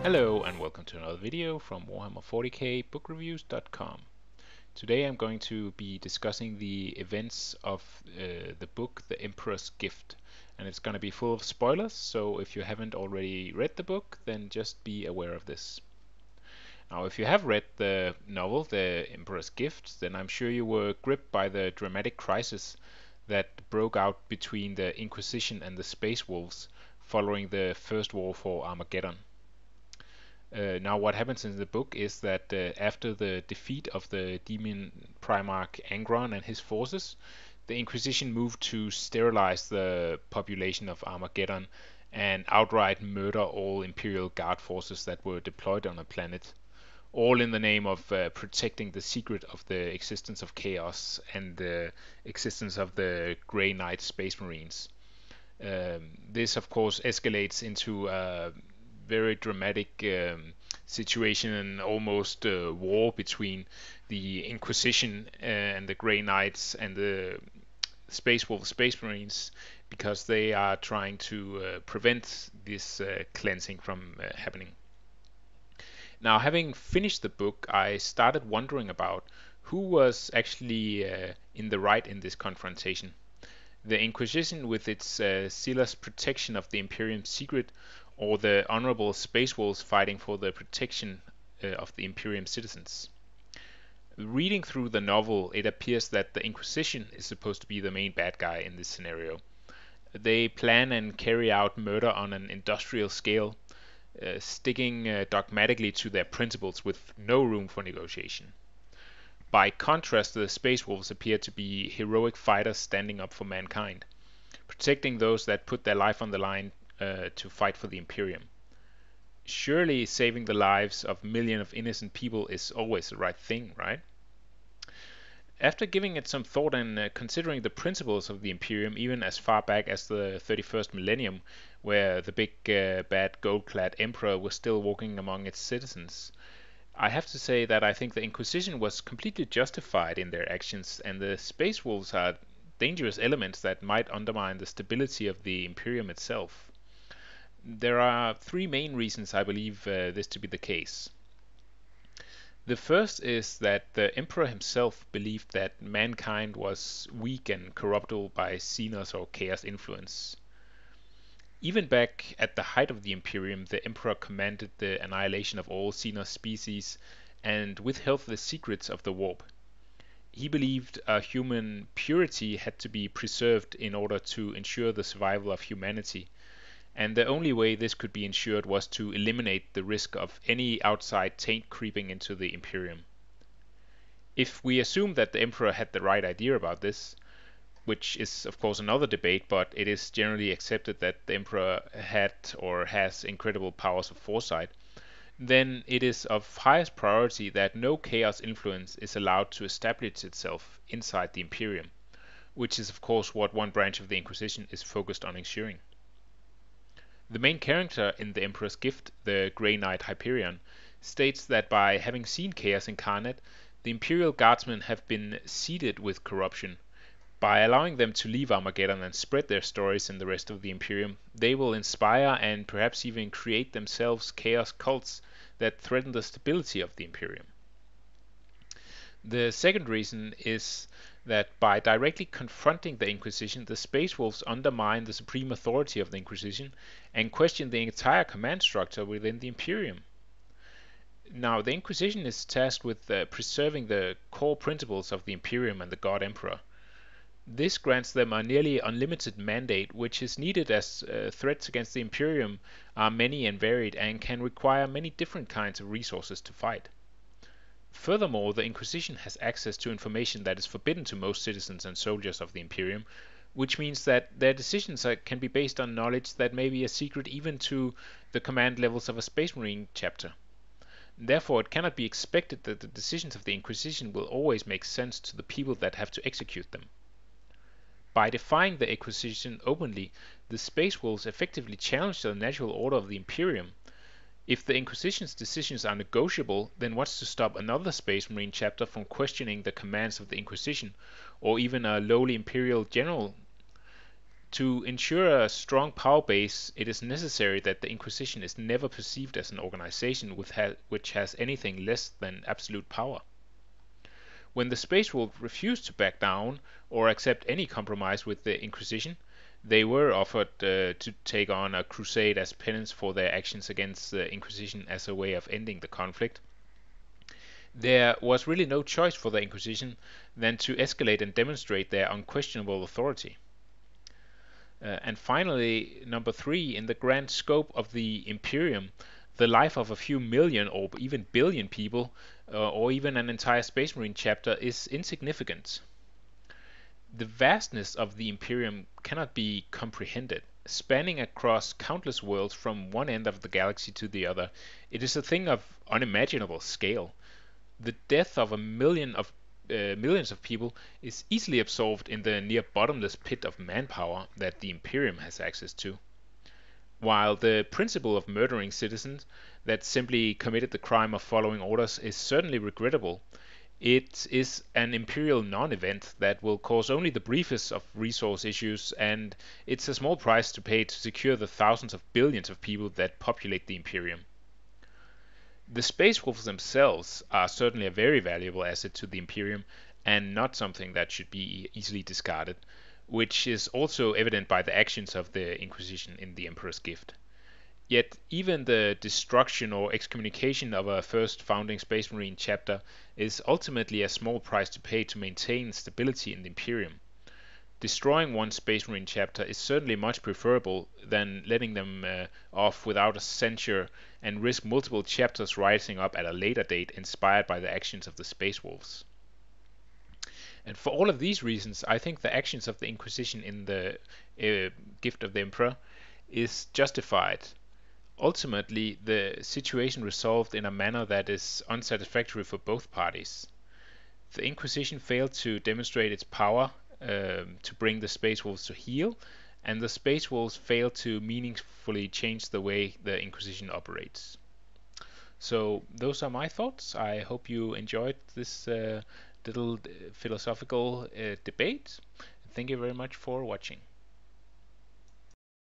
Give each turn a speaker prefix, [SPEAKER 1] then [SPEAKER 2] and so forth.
[SPEAKER 1] Hello and welcome to another video from Warhammer 40k bookreviews.com. Today I'm going to be discussing the events of the book The Emperor's Gift, and it's going to be full of spoilers, so if you haven't already read the book then just be aware of this. Now if you have read the novel The Emperor's Gift, then I'm sure you were gripped by the dramatic crisis that broke out between the Inquisition and the Space Wolves following the First War for Armageddon. Now what happens in the book is that after the defeat of the demon Primarch Angron and his forces, the Inquisition moved to sterilize the population of Armageddon and outright murder all Imperial Guard forces that were deployed on the planet, all in the name of protecting the secret of the existence of chaos and the existence of the Grey Knight Space Marines. This of course escalates into very dramatic situation and almost war between the Inquisition and the Grey Knights and the Space Wolf Space Marines, because they are trying to prevent this cleansing from happening. Now, having finished the book, I started wondering about who was actually in the right in this confrontation. The Inquisition with its zealous protection of the Imperium's secret, or the honorable space wolves fighting for the protection of the Imperium citizens. Reading through the novel, it appears that the Inquisition is supposed to be the main bad guy in this scenario. They plan and carry out murder on an industrial scale, sticking dogmatically to their principles with no room for negotiation. By contrast, the Space Wolves appear to be heroic fighters standing up for mankind, protecting those that put their life on the line to fight for the Imperium. Surely saving the lives of millions of innocent people is always the right thing, right? After giving it some thought and considering the principles of the Imperium even as far back as the 31st millennium, where the big bad gold-clad Emperor was still walking among its citizens, I have to say that I think the Inquisition was completely justified in their actions, and the Space Wolves are dangerous elements that might undermine the stability of the Imperium itself. There are three main reasons I believe this to be the case. The first is that the Emperor himself believed that mankind was weak and corruptible by Xenos or Chaos influence. Even back at the height of the Imperium, the Emperor commanded the annihilation of all Xenos species and withheld the secrets of the warp. He believed a human purity had to be preserved in order to ensure the survival of humanity, and the only way this could be ensured was to eliminate the risk of any outside taint creeping into the Imperium. If we assume that the Emperor had the right idea about this, which is of course another debate, but it is generally accepted that the Emperor had or has incredible powers of foresight, then it is of highest priority that no chaos influence is allowed to establish itself inside the Imperium, which is of course what one branch of the Inquisition is focused on ensuring. The main character in The Emperor's Gift, the Grey Knight Hyperion, states that by having seen chaos incarnate, the Imperial Guardsmen have been seeded with corruption. By allowing them to leave Armageddon and spread their stories in the rest of the Imperium, they will inspire and perhaps even create themselves chaos cults that threaten the stability of the Imperium. The second reason is that by directly confronting the Inquisition, the Space Wolves undermine the supreme authority of the Inquisition and question the entire command structure within the Imperium. Now, the Inquisition is tasked with preserving the core principles of the Imperium and the God Emperor. This grants them a nearly unlimited mandate, which is needed as threats against the Imperium are many and varied and can require many different kinds of resources to fight. Furthermore, the Inquisition has access to information that is forbidden to most citizens and soldiers of the Imperium, which means that their decisions can be based on knowledge that may be a secret even to the command levels of a Space Marine chapter. Therefore, it cannot be expected that the decisions of the Inquisition will always make sense to the people that have to execute them. By defying the Inquisition openly, the Space Wolves effectively challenge the natural order of the Imperium. If the Inquisition's decisions are negotiable, then what's to stop another Space Marine chapter from questioning the commands of the Inquisition, or even a lowly Imperial general To ensure a strong power base, it is necessary that the Inquisition is never perceived as an organization which has anything less than absolute power. When the Space Wolves refused to back down or accept any compromise with the Inquisition, they were offered to take on a crusade as penance for their actions against the Inquisition as a way of ending the conflict. There was really no choice for the Inquisition than to escalate and demonstrate their unquestionable authority. And finally, number 3, in the grand scope of the Imperium, the life of a few million or even billion people, or even an entire Space Marine chapter, is insignificant. The vastness of the Imperium cannot be comprehended. Spanning across countless worlds from one end of the galaxy to the other, it is a thing of unimaginable scale. The death of millions of people is easily absorbed in the near bottomless pit of manpower that the Imperium has access to. While the principle of murdering citizens that simply committed the crime of following orders is certainly regrettable, it is an Imperial non-event that will cause only the briefest of resource issues, and it's a small price to pay to secure the thousands of billions of people that populate the Imperium. The Space Wolves themselves are certainly a very valuable asset to the Imperium, and not something that should be easily discarded, which is also evident by the actions of the Inquisition in the Emperor's Gift. Yet even the destruction or excommunication of a first founding Space Marine chapter is ultimately a small price to pay to maintain stability in the Imperium. Destroying one Space Marine chapter is certainly much preferable than letting them off without a censure and risk multiple chapters rising up at a later date inspired by the actions of the Space Wolves. And for all of these reasons, I think the actions of the Inquisition in the Gift of the Emperor is justified. Ultimately, the situation resolved in a manner that is unsatisfactory for both parties. The Inquisition failed to demonstrate its power to bring the Space Wolves to heel, and the Space Wolves failed to meaningfully change the way the Inquisition operates. So those are my thoughts. I hope you enjoyed this little philosophical debate. Thank you very much for watching.